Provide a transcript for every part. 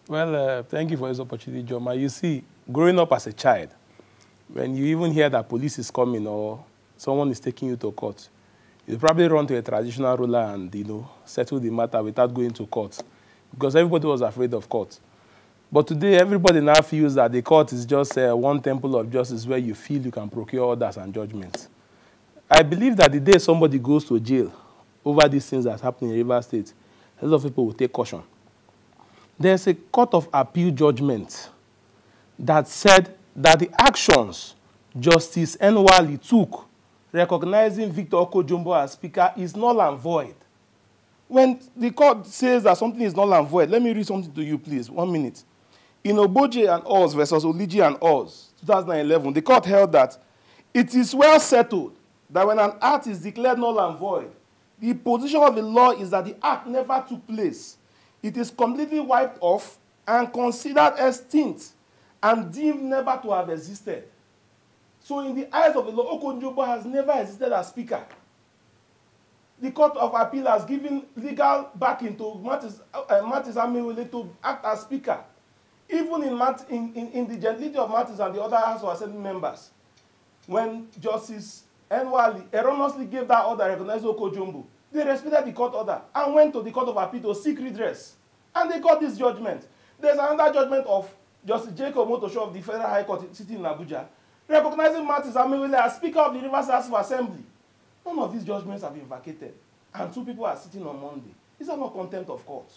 Well, thank you for this opportunity, Joma. You see, growing up as a child, when you even hear that police is coming or someone is taking you to court, you probably run to a traditional ruler and, settle the matter without going to court because everybody was afraid of court. But today, everybody now feels that the court is just one temple of justice where you feel you can procure orders and judgments. I believe that the day somebody goes to jail over these things that's happening in Rivers State, a lot of people will take caution. There's a court of appeal judgment that said that the actions Justice Enwali took, recognizing Victor Okojumbo as speaker, is null and void. When the court says that something is null and void, let me read something to you, please. 1 minute. In Oboje and Oz versus Oligi and Oz, 2011, the court held that it is well settled that when an act is declared null and void, the position of the law is that the act never took place. It is completely wiped off and considered extinct and deemed never to have existed. So in the eyes of the law, Okojumbo has never existed as speaker. The Court of Appeal has given legal backing to Martins Amiwele to act as speaker. Even in the gentility of Martins and the other House of Assembly members, when Justice Enwali erroneously gave that order recognizing Okojumbo, they respected the court order and went to the Court of Appeal to seek redress. And they got this judgment. There's another judgment of Justice Jacob Motosho of the Federal High Court sitting in Abuja, recognizing Martins Amiwele as Speaker of the Rivers House of Assembly. None of these judgments have been vacated. And 2 people are sitting on Monday. Is that not contempt of court?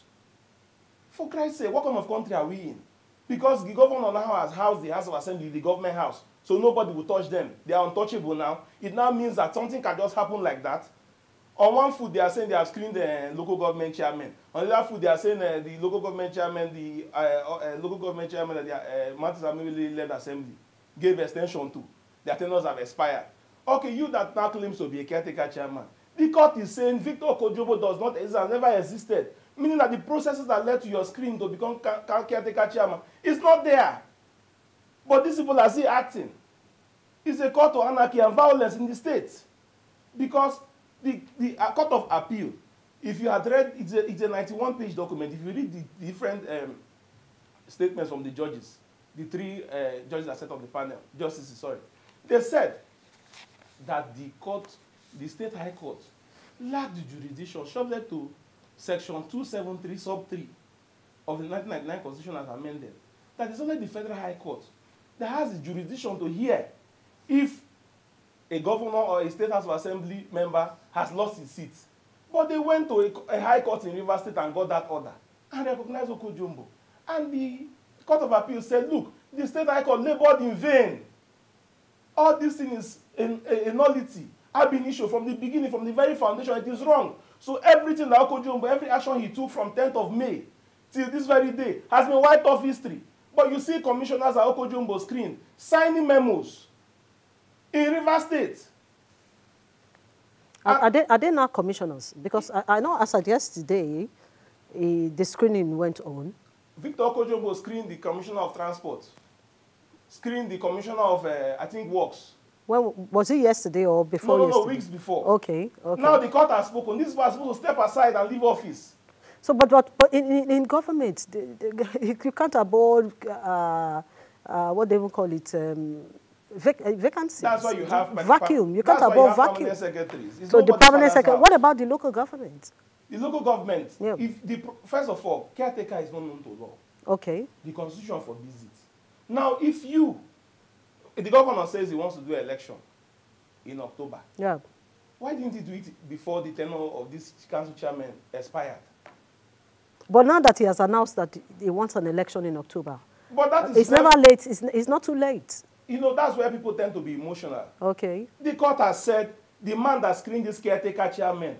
For Christ's sake, what kind of country are we in? Because the governor now has housed the House of Assembly, the government house, so nobody will touch them. They are untouchable now. It now means that something can just happen like that. On one foot, they are saying they have screened the local government chairman. On the other foot, they are saying the local government chairman, the local government chairman that the Martins Amiwele-led assembly gave extension to. Their tenures have expired. Okay, you that now claims to be a caretaker chairman. The court is saying Victor Okojumbo does not exist, has never existed, meaning that the processes that led to your screen to become caretaker chairman is not there. But these people are still acting. It's a court of anarchy and violence in the state. Because the Court of Appeal, if you had read, it's a 91-page document. If you read the different statements from the judges, the 3 judges that set up the panel, justices, sorry, they said that the State High Court lacked the jurisdiction subject to Section 273, Sub 3 of the 1999 Constitution as amended. That is only the Federal High Court that has the jurisdiction to hear if a governor or a State House of Assembly member has lost his seat. But they went to a High Court in Rivers State and got that order and recognized Okojumbo. And the Court of Appeal said, look, the State High Court labored in vain. All this thing is a nullity. Have been issued from the beginning, from the very foundation. It is wrong. So everything that Okojumbo, every action he took from 10th of May till this very day has been wiped off history. But you see commissioners at Okojumbo's screen signing memos in Rivers State. Are they not commissioners? Because I know as of yesterday, the screening went on. Victor Okojumbo screened the Commissioner of Transport, screened the Commissioner of, I think, Works. Well, was it yesterday or before yesterday? No, weeks before. Okay. Now the court has spoken. This was supposed to step aside and leave office. So, but in government, you can't abort, what they will call it, vacancies. That's why you have vacuum. You can't abort vacuum. So the permanent secretary. What about the local government? The local government. Yeah. First of all, caretaker is not known to law. Okay. The Constitution forbids it. Now, if the governor says he wants to do an election in October, yeah, why didn't he do it before the tenure of this council chairman expired? But now that he has announced that he wants an election in October, but that is it's never late. It's not too late. You know, that's where people tend to be emotional. Okay. The court has said the man that screened this caretaker chairman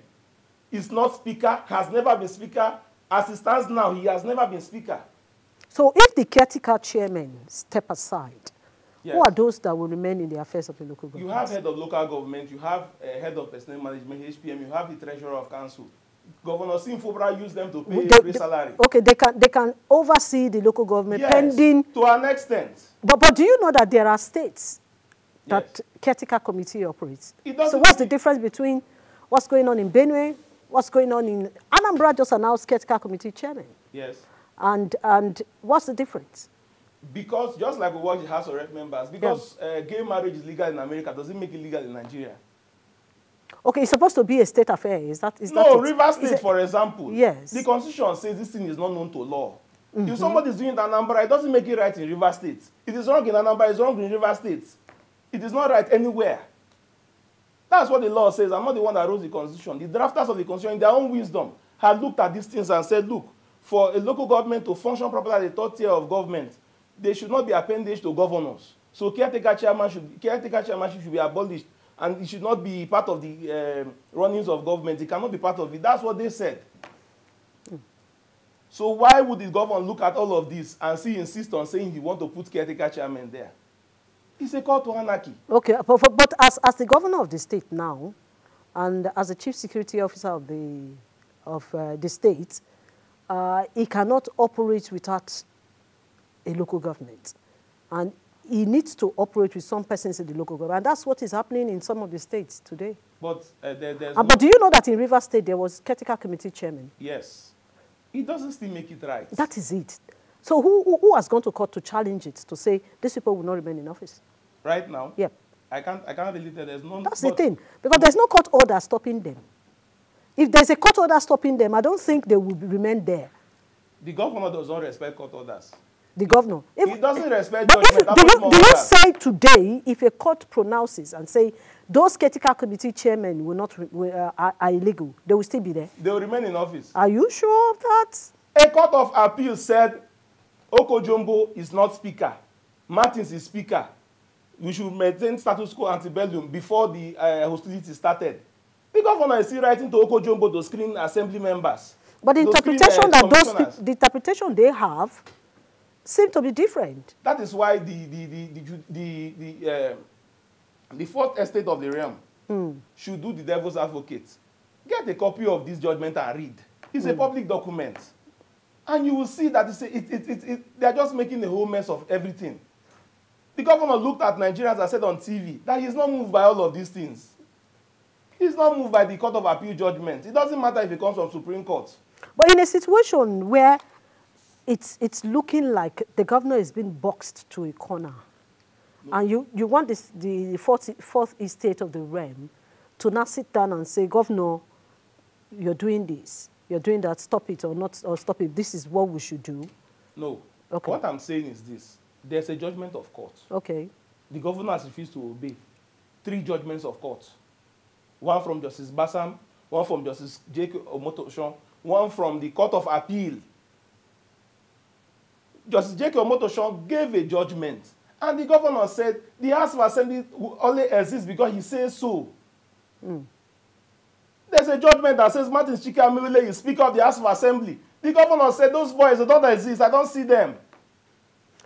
is not speaker, has never been speaker. As it stands now, he has never been speaker. So if the caretaker chairman step aside, yes, who are those that will remain in the affairs of the local government? You have head of local government, you have head of personnel management, HPM, you have the treasurer of council. Governor Simfobra used them to pay salary. Okay, they can oversee the local government, yes, pending to an extent. But do you know that there are states that, yes, caretaker committee operates? So what's the difference between what's going on in Benue, what's going on in Anambra? Just announced caretaker committee chairman. Yes. And what's the difference? Because just like we watch the House of Rep members, because gay marriage is legal in America, does it make it legal in Nigeria? Okay, it's supposed to be a state affair. Is that no, it? Rivers State, for example. Yes. The Constitution says this thing is not known to law. If somebody is doing that number, it doesn't make it right in Rivers State. It is wrong in Anambra, it's wrong in Rivers State. It is not right anywhere. That's what the law says. I'm not the one that wrote the Constitution. The drafters of the Constitution, in their own wisdom, had looked at these things and said, look, for a local government to function properly at the third tier of government, they should not be appendage to governors. So caretaker chairmanship should be abolished, and it should not be part of the runnings of government. It cannot be part of it. That's what they said. So why would the government look at all of this and still insist on saying he wants to put caretaker chairman there? It's a call to anarchy. Okay, but as the governor of the state now, and as the chief security officer of the state, he cannot operate without a local government. And he needs to operate with some persons in the local government. And that's what is happening in some of the states today. But but do you know that in Rivers State there was caretaker committee chairman? Yes. It doesn't still make it right. That is it. So who has gone to court to challenge it, to say these people will not remain in office? Right now? Yeah. I can't really tell. There's no. That's the thing. Because there's no court order stopping them. If there's a court order stopping them, I don't think they will remain there. The governor does not respect court orders. The governor. He doesn't respect judgment. Do you say today, if a court pronounces and say those caretaker committee chairmen are illegal, they will still be there? They will remain in office. Are you sure of that? A court of appeal said Okojombo is not speaker. Martins is speaker. We should maintain status quo antebellum before the hostility started. The governor is still writing to Okojombo to screen assembly members. But the interpretation the interpretation they have seem to be different. That is why the fourth estate of the realm should do the devil's advocate. Get a copy of this judgment and read. It's a public document. And you will see that they're just making a whole mess of everything. The governor looked at Nigerians and said on TV that he's not moved by all of these things. He's not moved by the Court of Appeal judgment. It doesn't matter if it comes from Supreme Court. But in a situation where it's looking like the governor is being boxed to a corner, and you want the fourth estate of the realm to now sit down and say, Governor, you're doing this, you're doing that, stop it or not, or stop it, this is what we should do. No. Okay. What I'm saying is this. There's a judgment of court. Okay. The governor has refused to obey 3 judgments of court. One from Justice Bassam, one from Justice Jacob Omotoshon, one from the Court of Appeal. Justice Jacob Omotoshon gave a judgment, and the governor said the House of Assembly only exists because he says so. There's a judgment that says Martin Chikamiwile is Speaker of the House of Assembly. The governor said those boys, they don't exist, I don't see them.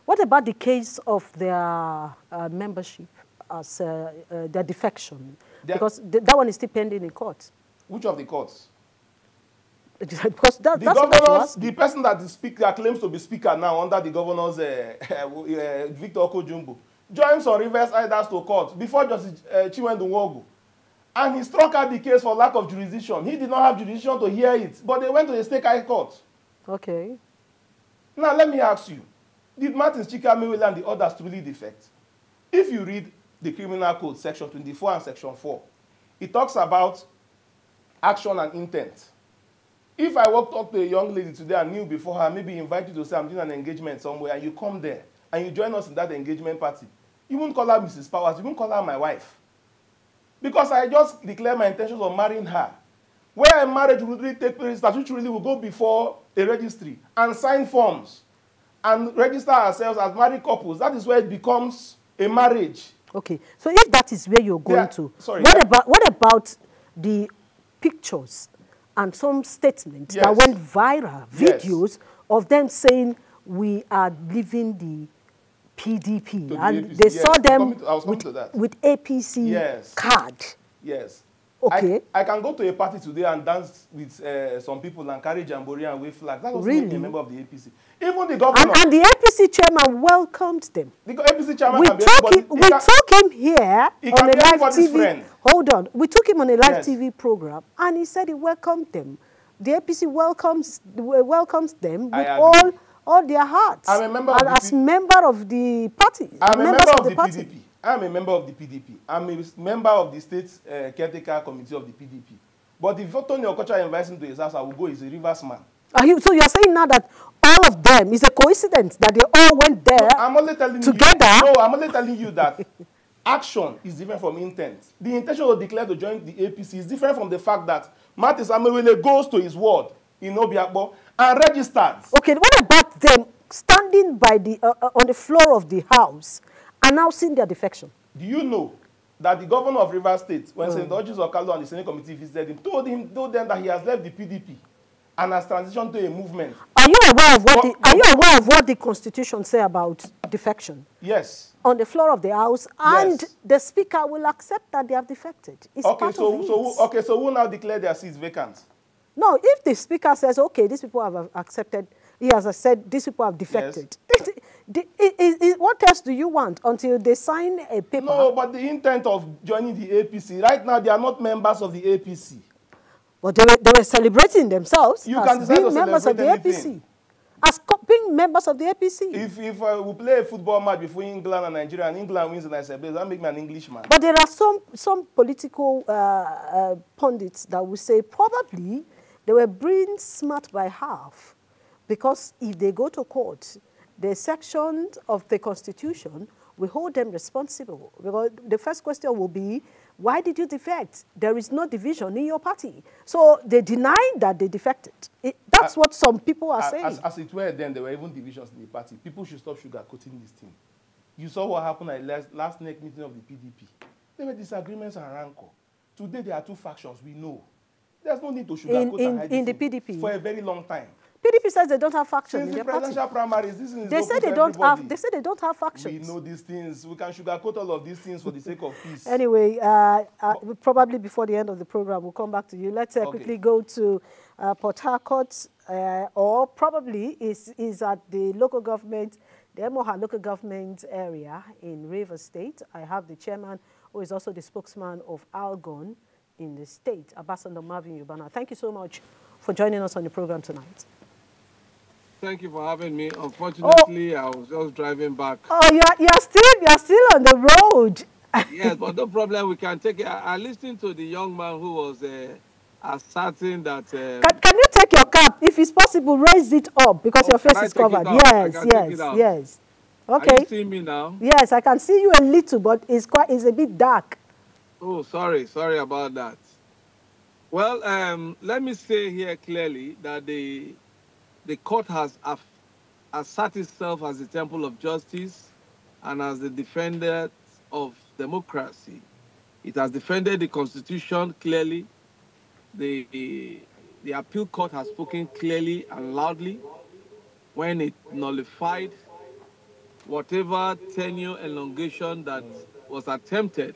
What about the case of their membership as their defection? Because that one is still pending in court. Which of the courts? Because the person that claims to be speaker now under the governor's Victor Okojumbo joined some reverse iders to court before Justice Chiwendu Nwogu. And he struck out the case for lack of jurisdiction. He did not have jurisdiction to hear it, but they went to the state high court. Okay. Now let me ask you, did Martin Chikamiwile and the others truly defect? If you read the Criminal Code, Section 24 and Section 4, it talks about action and intent. If I talk to a young lady today and knew before her, maybe invite you to say I'm doing an engagement somewhere, and you come there, and you join us in that engagement party, you won't call her Mrs. Powers, you won't call her my wife. Because I just declare my intentions of marrying her. Where a marriage will really take place, statutorily will go before a registry and sign forms and register ourselves as married couples. That is where it becomes a marriage. Okay, so if that is where you're going what about the pictures and some statements that went viral, videos of them saying we are leaving the PDP, and they saw them with APC card? Yes. Okay. I can go to a party today and dance with some people and carry jamboree and wave flag. That was not a member of the APC. Even the governor. And the APC chairman welcomed them. The APC chairman we took him here on a live TV. Hold on. We took him on a live TV program, and he said he welcomed them. the APC welcomes them with I agree. all their hearts. I'm a member and of as member of the party. I'm a member of the party. PDP. I'm a member of the PDP. I'm a member of the state caretaker committee of the PDP. But if Tony Okocha invites him to his house, I will go. He's a Rivers man. So you're saying now that all of them is a coincidence that they all went there I'm only telling together? I'm only telling you that action is different from intent. The intention to declare to join the APC is different from the fact that Martins Amewele goes to his ward in Obiakpo and registers. Okay, what about them standing by the on the floor of the house announcing their defection? Do you know that the governor of Rivers State, when Senator Ojis Okalo and the Senate Committee visited him, told them that he has left the PDP and has transitioned to a movement? Are you aware of what the Constitution says about defection? Yes. On the floor of the house, and yes. the speaker will accept that they have defected. It's okay, part of it. So who now declare their seats vacant? No, if the speaker says, okay, these people have accepted, he has said these people have defected. Yes. What else do you want until they sign a paper? No, but the intent of joining the APC, right now they are not members of the APC. But they were celebrating themselves as being members of the APC. As being members of the APC. If we play a football match between England and Nigeria and England wins and I say, that make me an Englishman. But there are some political pundits that will say probably they were being smart by half, because if they go to court, the section of the Constitution will hold them responsible. Because the first question will be, why did you defect? There is no division in your party. So they deny that they defected. That's what some people are saying. As it were then, there were even divisions in the party. People should stop sugarcoating this thing. You saw what happened at last next meeting of the PDP. There were disagreements and rancor. Today there are two factions, we know. There's no need to sugarcoat and hide in the PDP. For a very long time. PDP says they don't have factions in their party. Since the presidential primaries, this is they say they don't have. They say they don't have factions. We know these things. We can sugarcoat all of these things for the sake of peace. Anyway, probably before the end of the program, we'll come back to you. Let's quickly go to Port Harcourt, or probably is at the local government, the Emoha local government area in Rivers State. I have the chairman, who is also the spokesman of Algon in the state, Ambassador Marvin Yubana. Thank you so much for joining us on the program tonight. Thank you for having me. Unfortunately, I was just driving back. Oh, you're still on the road. Yes, but no problem. We can take it. I listened to the young man who was asserting that. Can you take your cap? If it's possible, raise it up because your face is covered. Yes. Okay. Are you seeing me now? Yes, I can see you a little, but it's a bit dark. Oh, sorry about that. Well, let me say here clearly that the court has asserted itself as the temple of justice and as the defender of democracy. It has defended the Constitution clearly. The appeal court has spoken clearly and loudly when it nullified whatever tenure elongation that was attempted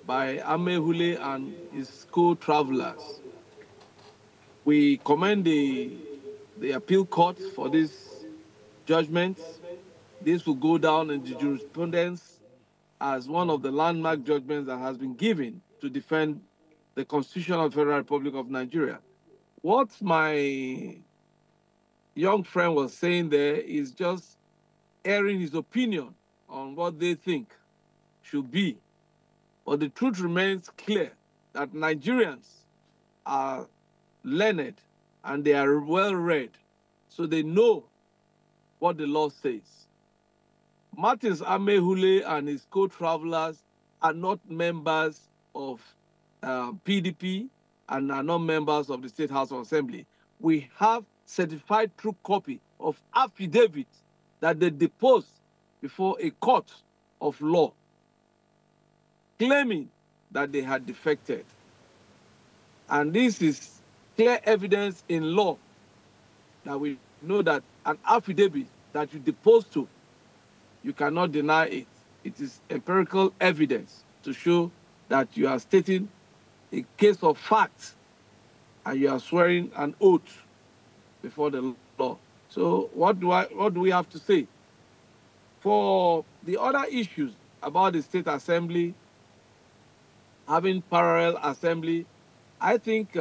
by Amehule and his co-travelers. We commend the appeal court for this judgment. This will go down in the jurisprudence as one of the landmark judgments that has been given to defend the Constitution of the Federal Republic of Nigeria. What my young friend was saying there is just airing his opinion on what they think should be. But the truth remains clear that Nigerians are learned and they are well read, so they know what the law says. Martins Amehule and his co-travelers are not members of PDP and are not members of the State House of Assembly. We have certified true copy of affidavit that they deposed before a court of law, claiming that they had defected. And this is clear evidence in law that we know that an affidavit that you depose to, you cannot deny it. It is empirical evidence to show that you are stating a case of fact and you are swearing an oath before the law. So what do we have to say? For the other issues about the State Assembly, having parallel assembly, I think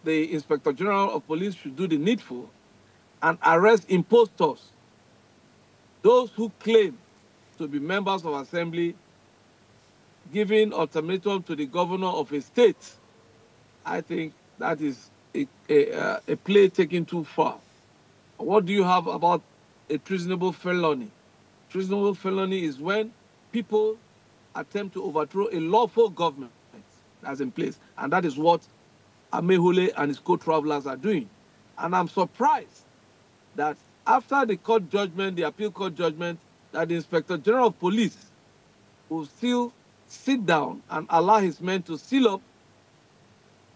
the Inspector General of Police should do the needful and arrest impostors, those who claim to be members of assembly, giving ultimatum to the governor of a state. I think that is a play taken too far. What do you have about a treasonable felony? Treasonable felony is when people attempt to overthrow a lawful government that's in place. And that is what Amehule and his co-travelers are doing. And I'm surprised that after the court judgment, the appeal court judgment, that the Inspector General of Police will still sit down and allow his men to seal up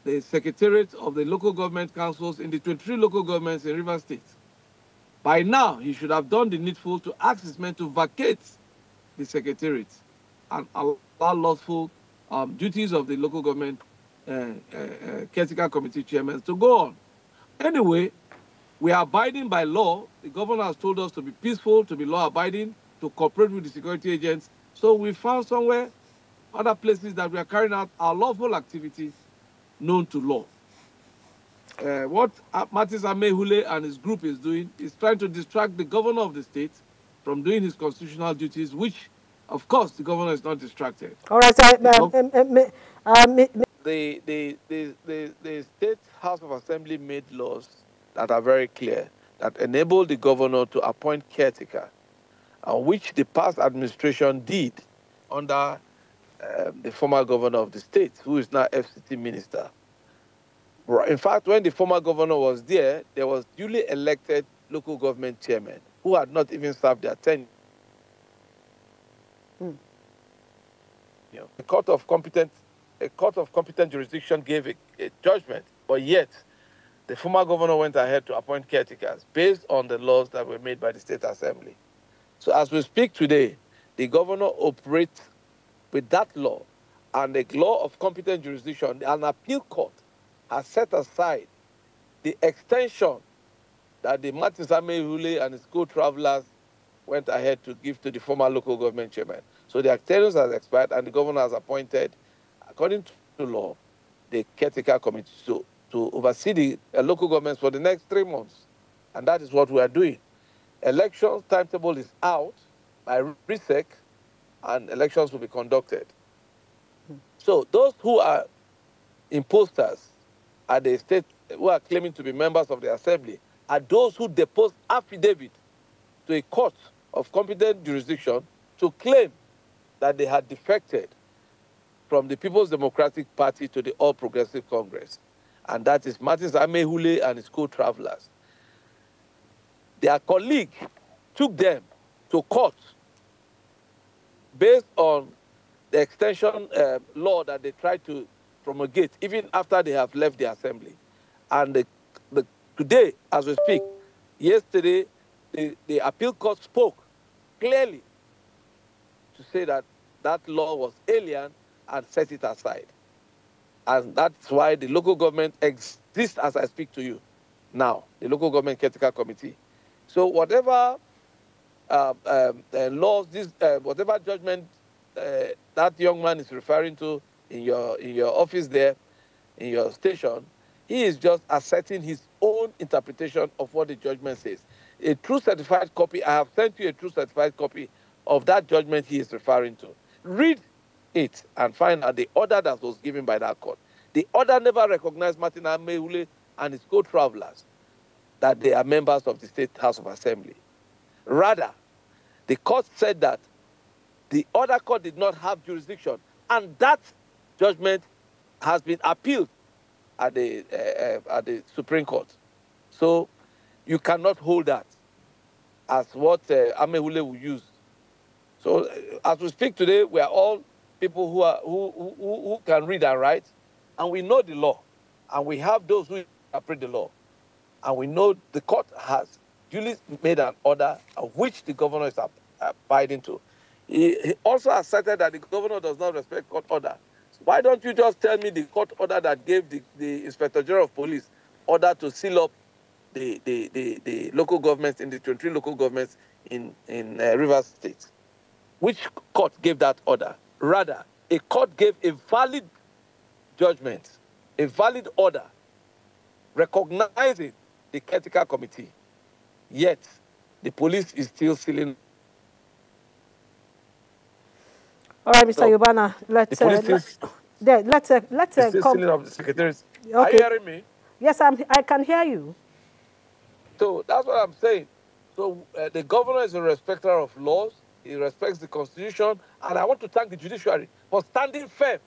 the secretariat of the local government councils in the 23 local governments in Rivers State. By now, he should have done the needful to ask his men to vacate the secretariat and allow lawful duties of the local government caretaker committee chairmen to go on. Anyway, we are abiding by law. The governor has told us to be peaceful, to be law-abiding, to cooperate with the security agents. So we found somewhere, other places that we are carrying out our lawful activities known to law. What Martins Amehule and his group is doing is trying to distract the governor of the state from doing his constitutional duties, which, of course, the governor is not distracted. All right, The State House of Assembly made laws that are very clear, that enable the governor to appoint caretaker, which the past administration did under the former governor of the state, who is now FCT minister. In fact, when the former governor was there was duly elected local government chairman who had not even served their tenure. A court of competent jurisdiction gave a judgment, but yet the former governor went ahead to appoint caretakers based on the laws that were made by the State Assembly. So as we speak today, the governor operates with that law and the law of competent jurisdiction. An appeal court has set aside the extension that the Martins Amehule and his co-travelers went ahead to give to the former local government chairman. So the extension has expired and the governor has appointed, according to law, the caretaker committee to oversee the local governments for the next 3 months. And that is what we are doing. Elections timetable is out by RISEC, and elections will be conducted. So those who are imposters at the state, who are claiming to be members of the assembly, are those who depose affidavit to a court of competent jurisdiction to claim that they had defected from the People's Democratic Party to the All Progressive Congress. And that is Martins Amehule and his co-travelers. Their colleague took them to court based on the extension law that they tried to promulgate even after they have left the assembly. And today, as we speak, yesterday, the appeal court spoke clearly to say that that law was alien and set it aside. And that's why the local government exists as I speak to you now, the local government caretaker committee. So whatever laws, whatever judgment that young man is referring to in your office there, in your station, he is just asserting his own interpretation of what the judgment says. A true certified copy, I have sent you a true certified copy of that judgment he is referring to. Read it and find out the order that was given by that court. The order never recognized Martin Amehule and his co-travelers that they are members of the State House of Assembly. Rather, the court said that the other court did not have jurisdiction, and that judgment has been appealed at the Supreme Court. So you cannot hold that as what Amehule will use. So as we speak today, we are all people who can read and write, and we know the law, and we have those who interpret the law, and we know the court has duly made an order of which the governor is abiding to. He also asserted that the governor does not respect court order. So why don't you just tell me the court order that gave the Inspector General of Police order to seal up the local governments, in the 23 local governments in Rivers State? Which court gave that order? Rather, a court gave a valid judgment, a valid order recognizing the caretaker committee. Yet, the police is still sealing. All right, Mr. Yobana, let's come. Sealing of the secretaries. Okay. Are you hearing me? Yes, I can hear you. So that's what I'm saying. So the governor is a respecter of laws. He respects the Constitution. And I want to thank the judiciary for standing firm,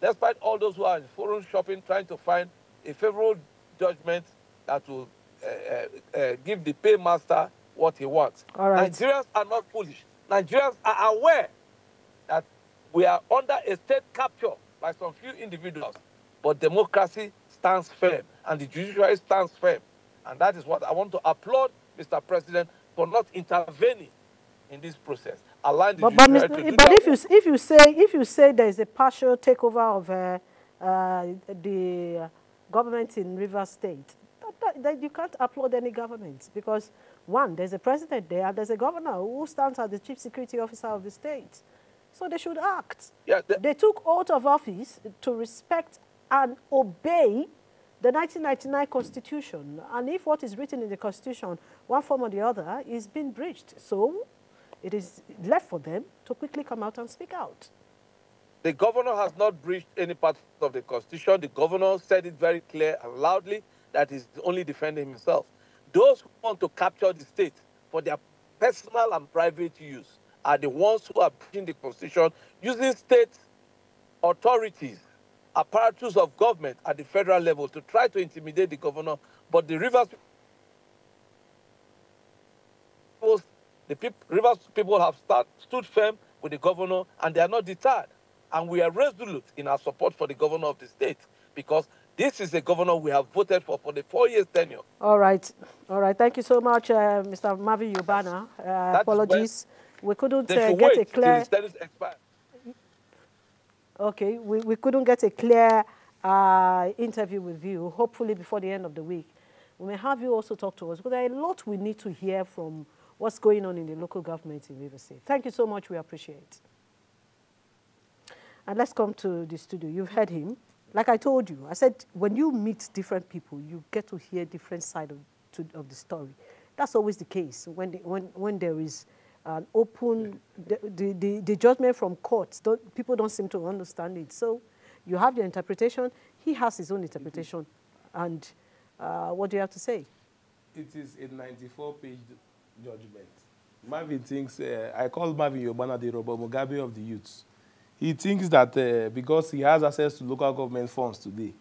despite all those who are in foreign shopping trying to find a favorable judgment that will give the paymaster what he wants. All right. Nigerians are not foolish. Nigerians are aware that we are under a state capture by some few individuals. But democracy stands firm, and the judiciary stands firm. And that is what I want to applaud Mr. President for not intervening in this process. Allowing the judiciary to do but that. if you say there is a partial takeover of the government in Rivers State, that you can't applaud any government, because one, there's a president there and there's a governor who stands as the chief security officer of the state. So they should act. Yeah, they took oath of office to respect and obey the 1999 Constitution. And if what is written in the Constitution, one form or the other, is being breached, so it is left for them to quickly come out and speak out. The governor has not breached any part of the Constitution. The governor said it very clear and loudly that he's only defending himself. Those who want to capture the state for their personal and private use are the ones who are breaching the Constitution, using state authorities, apparatus of government at the federal level to try to intimidate the governor. But the Rivers people have stood firm with the governor, and they are not deterred. And we are resolute in our support for the governor of the state, because this is the governor we have voted for the 4 years tenure. All right. All right. Thank you so much, Mr. Marvin Yobana. Apologies. We couldn't get a clear... Okay. We couldn't get a clear interview with you. Hopefully before the end of the week, we may have you also talk to us, because there are a lot we need to hear from what's going on in the local government in Rivers State. Thank you so much. We appreciate. And let's come to the studio. You've heard him. Like I told you, I said, when you meet different people, you get to hear different side of the story. That's always the case. When there is an open, the judgment from courts, people don't seem to understand it. So you have your interpretation. He has his own interpretation. And what do you have to say? It is a 94-page judgment. Marvin thinks, I call Marvin Yobana the Robert Mugabe of the youths. He thinks that because he has access to local government funds today,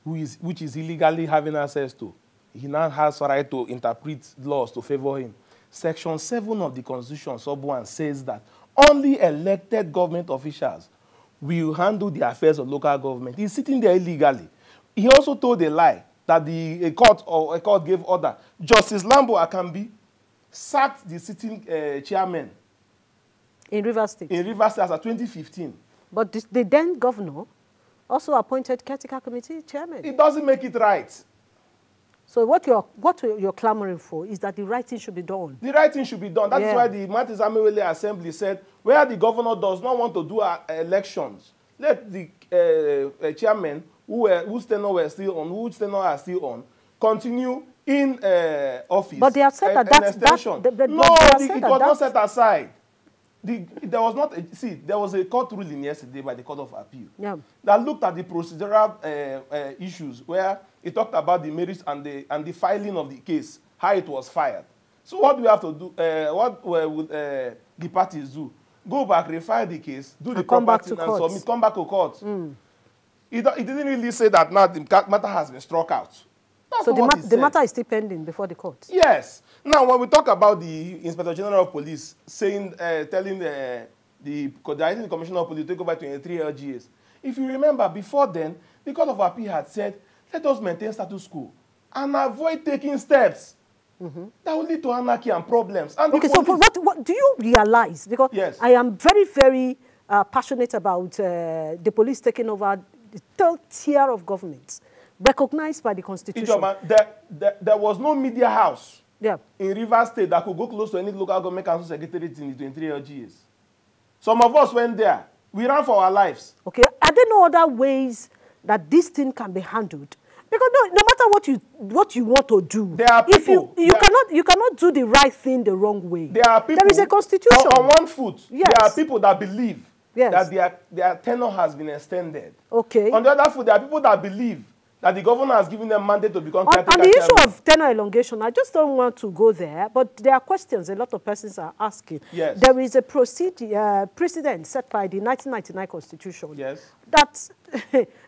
which is illegally having access to, he now has a right to interpret laws to favor him. Section 7 of the Constitution, sub 1, says that only elected government officials will handle the affairs of local government. He's sitting there illegally. He also told a lie that a court gave order. Justice Lambo Akambi sacked the sitting chairman. In Rivers State? In Rivers State as of 2015. But the then governor also appointed caretaker committee chairman. It doesn't make it right. So what you're clamoring for is that the right thing should be done. The right thing should be done. That is why the Martins Amewele Assembly said, where the governor does not want to do elections, let the chairman, whose tenure were still on, whose tenure are still on, continue in office. But they have said that that's... it was not set aside. There was a court ruling yesterday by the Court of Appeal that looked at the procedural issues, where it talked about the merits and the filing of the case, how it was filed. So what do we have to do? What would the parties do? Go back, refile the case, do the proper thing and submit, come back to court. It didn't really say that now the matter has been struck out. So the matter is still pending before the court? Yes. Now, when we talk about the Inspector General of Police telling the Coordinating Commissioner of Police to take over 23 LGAs, if you remember, before then, the Court of Appeal had said, let us maintain status quo and avoid taking steps that will lead to anarchy and problems. And okay, so what do you realize? Because I am very, very passionate about the police taking over the third tier of government, recognized by the Constitution. There was no media house in Rivers State that could go close to any local government council secretariat in the 23 LGAs. Some of us went there. We ran for our lives. Okay. Are there no other ways that this thing can be handled? Because no matter what you want to do, there are people, if you cannot do the right thing the wrong way. There are people. There is a constitution. On one foot, yes. There are people that believe yes. that their tenure has been extended. Okay. On the other foot, there are people that believe that the governor has given them mandate to become caretaker. On the issue of tenure elongation, I just don't want to go there, but there are questions a lot of persons are asking. Yes. There is a precedent set by the 1999 Constitution. Yes. That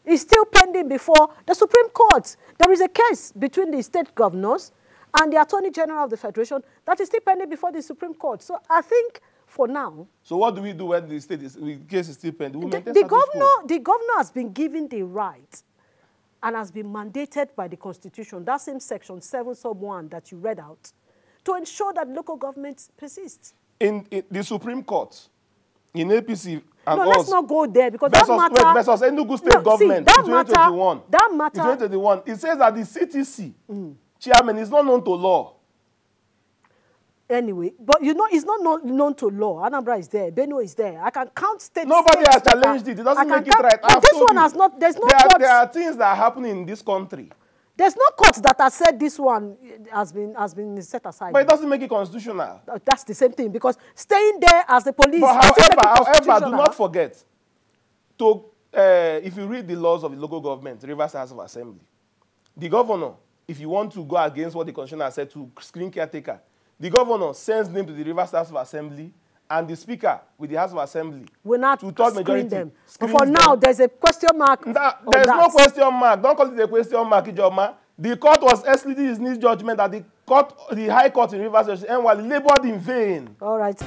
is still pending before the Supreme Court. There is a case between the state governors and the Attorney General of the Federation that is still pending before the Supreme Court. So I think for now... So what do we do when the case is still pending? The governor has been given the right and has been mandated by the Constitution, that same section 7 sub 1 that you read out, to ensure that local governments persist. In the Supreme Court, in APC and no, let's not go there because that matter... versus Enugu State government in 2021. That matter... In 2021, it says that the CTC chairman is not known to law. Anyway, but you know, it's not known to law. Anambra is there. Benue is there. I can count states. Nobody has challenged it. It doesn't make it right. But this one has not. There's no court. There are things that are happening in this country. There's no court that has said this one has been set aside. But it doesn't make it constitutional. That's the same thing because staying there as the police. But however, do not forget to if you read the laws of the local government, Rivers House of Assembly, the governor, if you want to go against what the constitution has said to screen caretaker, the governor sends them to the Rivers House of Assembly, and the speaker with the House of Assembly will not screen them. But for now, there's a question mark. There's no question mark. Don't call it a question mark, Ijoma. The court was explicitly in its judgment that the High Court in Rivers State labored in vain. All right.